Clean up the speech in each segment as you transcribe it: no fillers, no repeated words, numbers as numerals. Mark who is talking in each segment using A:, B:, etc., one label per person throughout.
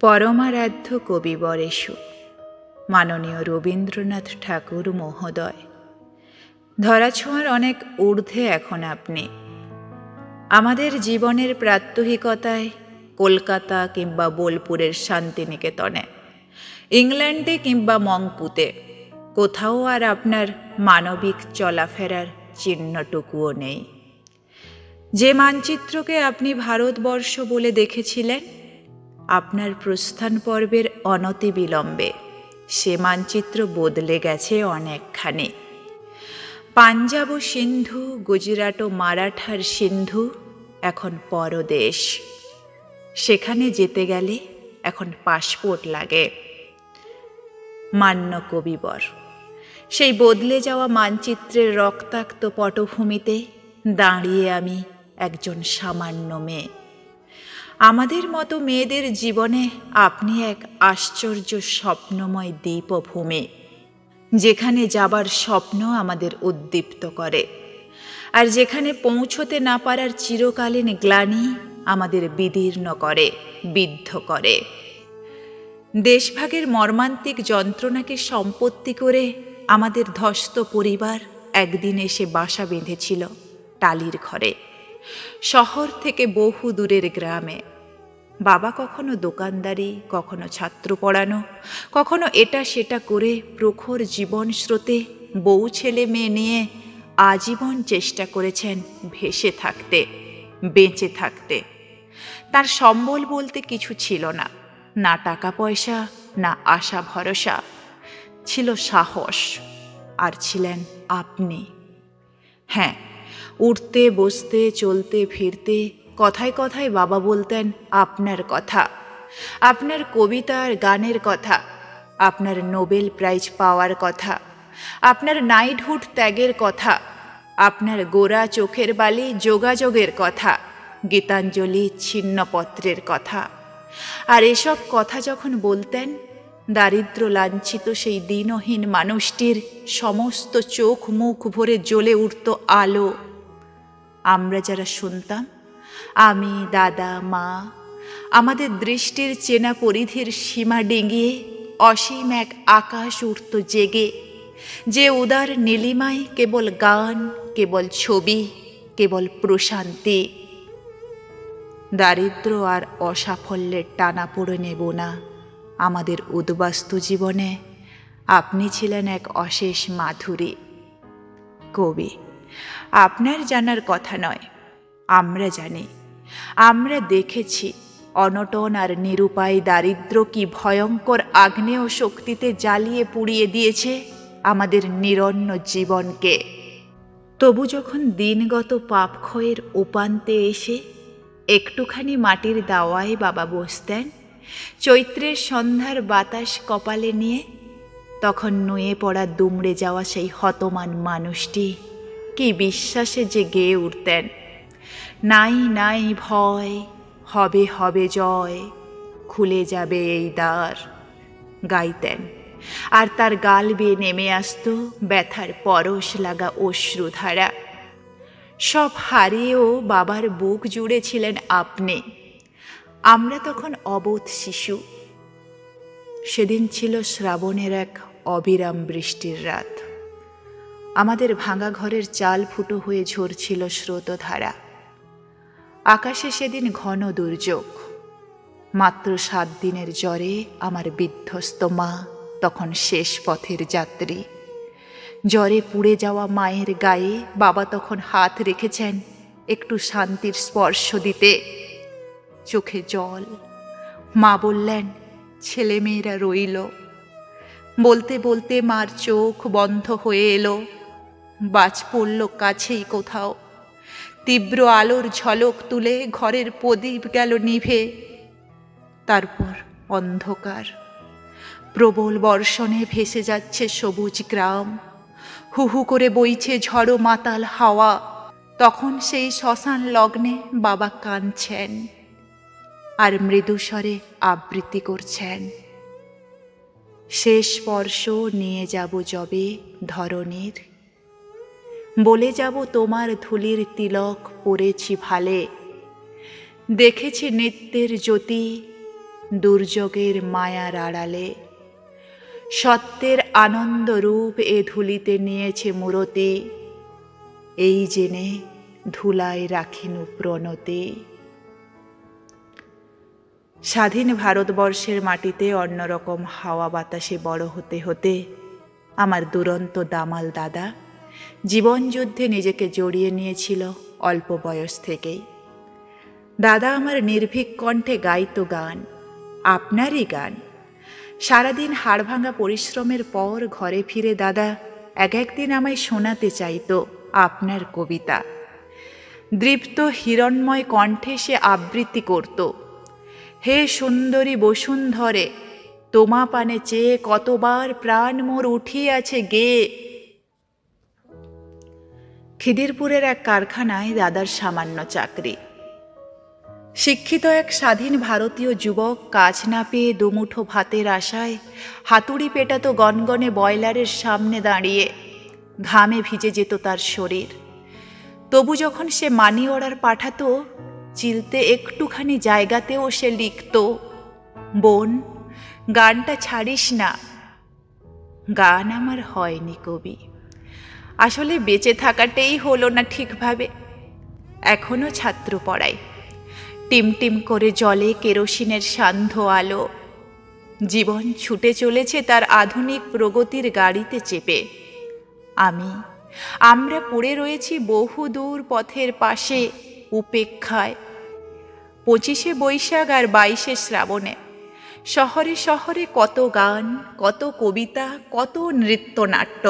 A: পরমারাধ্য কবিবরেষু মাননীয় রবীন্দ্রনাথ ঠাকুর মহোদয়, ধরাছোঁয়ার অনেক ঊর্ধ্বে এখন আপনি। আমাদের জীবনের প্রাত্যহিকতায় কলকাতা কিংবা বোলপুরের শান্তিনিকেতনে, ইংল্যান্ডে কিংবা মংপুতে কোথাও আর আপনার মানবিক চলাফেরার চিহ্নটুকুও নেই। যে মানচিত্রকে আপনি ভারতবর্ষ বলে দেখেছিলেন, আপনার প্রস্থান পর্বের অনতিবিলম্বে সে মানচিত্র বদলে গেছে অনেকখানি। পাঞ্জাব ও সিন্ধু, গুজরাট ও মারাঠার সিন্ধু এখন পরদেশ। সেখানে যেতে গেলে এখন পাসপোর্ট লাগে। মান্য কবিবর, সেই বদলে যাওয়া মানচিত্রের রক্তাক্ত পটভূমিতে দাঁড়িয়ে আমি একজন সামান্য মেয়ে। আমাদের মতো মেয়েদের জীবনে আপনি এক আশ্চর্য স্বপ্নময় দ্বীপভূমি, যেখানে যাবার স্বপ্ন আমাদের উদ্দীপ্ত করে, আর যেখানে পৌঁছতে না পারার চিরকালীন গ্লানি আমাদের বিদীর্ণ করে, বিদ্ধ করে। দেশভাগের মর্মান্তিক যন্ত্রণাকে সম্পত্তি করে আমাদের ধ্বস্ত পরিবার একদিন এসে বাসা বেঁধেছিল টালির ঘরে, শহর থেকে বহু দূরের গ্রামে। বাবা কখনো দোকানদারি, কখনো ছাত্র পড়ানো, কখনো এটা সেটা করে প্রখর জীবন স্রোতে বউ ছেলে মেয়ে নিয়ে আজীবন চেষ্টা করেছেন ভেসে থাকতে, বেঁচে থাকতে। তার সম্বল বলতে কিছু ছিল না, না টাকা পয়সা, না আশা ভরসা। ছিল সাহস, আর ছিলেন আপনি। হ্যাঁ, উঠতে বসতে চলতে ফিরতে কথায় কথায় বাবা বলতেন আপনার কথা, আপনার কবিতা আর গানের কথা, আপনার নোবেল প্রাইজ পাওয়ার কথা, আপনার নাইটহুড ত্যাগের কথা, আপনার গোরা চোখের বালি যোগাযোগের কথা, গীতাঞ্জলি ছিন্নপত্রের কথা। আর এসব কথা যখন বলতেন, দারিদ্র লাঞ্ছিত সেই দীনহীন মানুষটির সমস্ত চোখ মুখ ভরে জ্বলে উঠত আলো। আমরা যারা শুনতাম, আমি, দাদা, মা, আমাদের দৃষ্টির চেনা পরিধির সীমা ডিঙিয়ে অসীম এক আকাশ উঠত জেগে, যে উদার নীলিমায় কেবল গান, কেবল ছবি, কেবল প্রশান্তি। দারিদ্র আর অসাফল্যের টানাপোড়ে নেব না আমাদের উদ্বাস্তু জীবনে। আপনি ছিলেন এক অশেষ মাধুরী। কবি, আপনার জানার কথা নয়, আমরা জানি, আমরা দেখেছি অনটন আর নিরুপায় দারিদ্র কি ভয়ঙ্কর আগ্নেয় শক্তিতে জ্বালিয়ে পুড়িয়ে দিয়েছে আমাদের নিরন্ন জীবনকে। তবু যখন দিনগত পাপক্ষয়ের উপান্তে এসে একটুখানি মাটির দাওয়ায় বাবা বসতেন, চৈত্রের সন্ধ্যার বাতাস কপালে নিয়ে, তখন নুয়ে পড়া দুমড়ে যাওয়া সেই হতমান মানুষটি কি বিশ্বাসে যে গেয়ে উঠতেন, নাই নাই ভয়, হবে হবে জয়, খুলে যাবে এই দ্বার, গাইতেন। আর তার গাল বেয়ে নেমে আসত ব্যথার পরশ লাগা অশ্রুধারা। সব হারিয়েও বাবার বুক জুড়ে ছিলেন আপনি। আমরা তখন অবোধ শিশু। সেদিন ছিল শ্রাবণের এক অবিরাম বৃষ্টির রাত। আমাদের ভাঙা ঘরের চাল ফুটো হয়ে ঝরছিল স্রোতধারা। আকাশে সেদিন ঘন দুর্যোগ। মাত্র 7 দিনের জ্বরে আমার বিধ্বস্ত মা তখন শেষ পথের যাত্রী। জ্বরে পুড়ে যাওয়া মায়ের গায়ে বাবা তখন হাত রেখেছেন একটু শান্তির স্পর্শ দিতে। চোখে জল। মা বললেন, ছেলেমেয়েরা রইল। বলতে বলতে মার চোখ বন্ধ হয়ে এলো। বাজ পড়ল কাছেই কোথাও। তীব্র আলোর ঝলক তুলে ঘরের প্রদীপ গেল নিভে। তারপর অন্ধকার। প্রবল বর্ষণে ভেসে যাচ্ছে সবুজ গ্রাম। হু হু করে বইছে ঝড়ো মাতাল হাওয়া। তখন সেই শ্মশান লগ্নে বাবা কাঁদছেন আর মৃদুস্বরে আবৃত্তি করছেন, শেষ স্পর্শ নিয়ে যাব যবে ধরণীর, বলে যাব তোমার ধুলির তিলক পরেছি ভালে। দেখেছি নিত্যের জ্যোতি, দুর্যোগের মায়ার আড়ালে। সত্যের আনন্দ রূপ এ ধুলিতে নিয়েছে মূরতি, এই জেনে ধুলায় রাখিনু প্রণতি। স্বাধীন ভারতবর্ষের মাটিতে অন্যরকম হাওয়া বাতাসে বড় হতে হতে আমার দুরন্ত দামাল দাদা জীবনযুদ্ধে নিজেকে জড়িয়ে নিয়েছিল অল্প বয়স থেকেই। দাদা আমার নির্ভীক কণ্ঠে গাইতো গান, আপনারই গান। সারাদিন হাড়ভাঙা পরিশ্রমের পর ঘরে ফিরে দাদা এক একদিন আমায় শোনাতে চাইতো আপনার কবিতা। দৃপ্ত হিরণ্ময় কণ্ঠে সে আবৃত্তি করত, হে সুন্দরী বসুন্ধরে, তোমা পানে চেয়ে কতবার প্রাণ মোর উঠিয়াছে গেয়ে। খিদিরপুরের এক কারখানায় দাদার সামান্য চাকরি। শিক্ষিত এক স্বাধীন ভারতীয় যুবক কাজ না পেয়ে দুমুঠো ভাতের আশায় হাতুড়ি পেটাতো গনগনে বয়লারের সামনে দাঁড়িয়ে। ঘামে ভিজে যেত তার শরীর। তবু যখন সে মানি অর্ডার পাঠাতো, চিলতে একটুখানি জায়গাতেও সে লিখত, বোন, গানটা ছাড়িস না। গান আমার হয়নি কবি, আসলে বেঁচে থাকাটাই হলো না ঠিকভাবে। এখনো ছাত্র পড়াই, টিমটিম করে জলে কেরোসিনের সান্ধ্য আলো। জীবন ছুটে চলেছে তার আধুনিক প্রগতির গাড়িতে চেপে। আমরা পড়ে রয়েছি বহুদূর পথের পাশে উপেক্ষায়। 25শে বৈশাখ আর 22শে শ্রাবণে শহরে শহরে কত গান, কত কবিতা, কত নৃত্যনাট্য।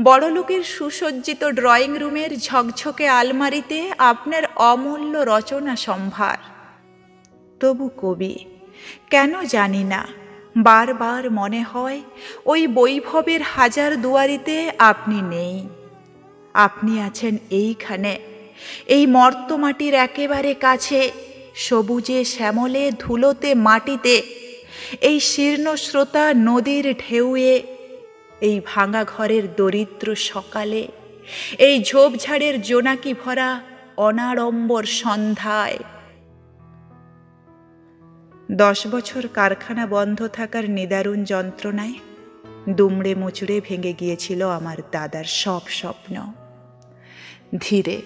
A: বড়লোকের সুসজ্জিত ড্রয়িং রুমের ঝকঝকে আলমারিতে আপনার অমূল্য রচনা সম্ভার। তবু কবি, কেন জানি না, বারবার মনে হয় ওই বৈভবের হাজার দুয়ারিতে আপনি নেই। আপনি আছেন এইখানে, এই মর্তমাটির একেবারে কাছে, সবুজে শ্যামলে ধুলোতে মাটিতে, এই শীর্ণ স্রোতা নদীর ঢেউয়ে, এই ভাঙা ঘরের দরিদ্র সকালে, এই ঝোপঝাড়ের জোনাকি ভরা অনাড়ম্বর সন্ধ্যায়। 10 বছর কারখানা বন্ধ থাকার নিদারুণ যন্ত্রণায় দুমড়ে মুচড়ে ভেঙে গিয়েছিল আমার দাদার সব স্বপ্ন। ধীরে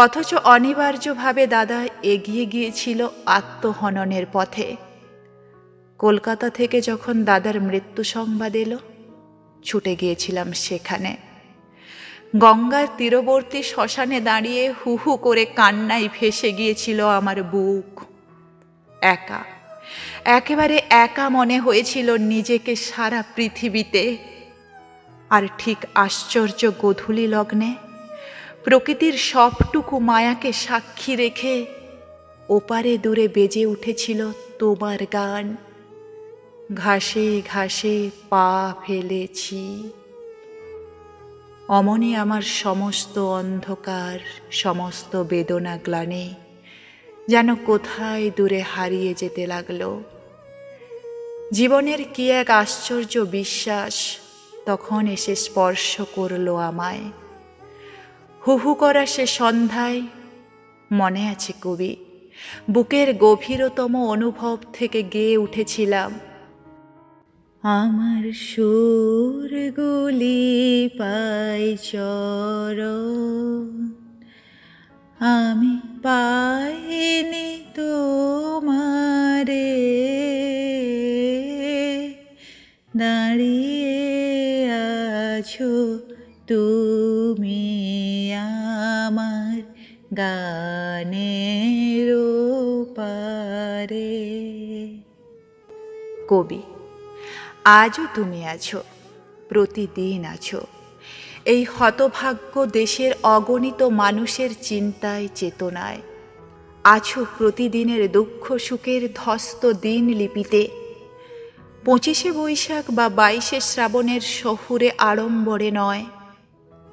A: অথচ অনিবার্যভাবে দাদা এগিয়ে গিয়েছিল আত্মহননের পথে। কলকাতা থেকে যখন দাদার মৃত্যু সংবাদ এলো, ছুটে গিয়েছিলাম সেখানে। গঙ্গার তীরবর্তী শ্মশানে দাঁড়িয়ে হু হু করে কান্নায় ভেসে গিয়েছিল আমার বুক। একা, একেবারে একা মনে হয়েছিল নিজেকে সারা পৃথিবীতে। আর ঠিক আশ্চর্য গোধূলি লগ্নে প্রকৃতির সবটুকু মায়াকে সাক্ষী রেখে ওপারে দূরে বেজে উঠেছিল তোমার গান, ঘাসে ঘাসে পা ফেলেছি। অমনি আমার সমস্ত অন্ধকার, সমস্ত বেদনা গ্লানি যেন কোথায় দূরে হারিয়ে যেতে লাগলো। জীবনের কি এক আশ্চর্য বিশ্বাস তখন এসে স্পর্শ করলো আমায়। হু হু করা সে সন্ধ্যায় মনে আছে কবি, বুকের গভীরতম অনুভব থেকে গেয়ে উঠেছিলাম, আমার সুরগুলি পাই চরণ, আমি পাইনি তোমারে, দাঁড়িয়ে আছো তুমি আমার গানের পারে। কবি, আজও তুমি আছো, প্রতিদিন আছো এই হতভাগ্য দেশের অগণিত মানুষের চিন্তায় চেতনায়। আছো প্রতিদিনের দুঃখ সুখের ধস্ত দিন লিপিতে। 25শে বৈশাখ বা 22শে শ্রাবণের শহুরে আড়ম্বরে নয়,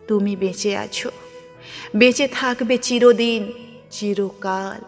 A: তুমি বেঁচে আছো, বেঁচে থাকবে চিরদিন, চিরকাল।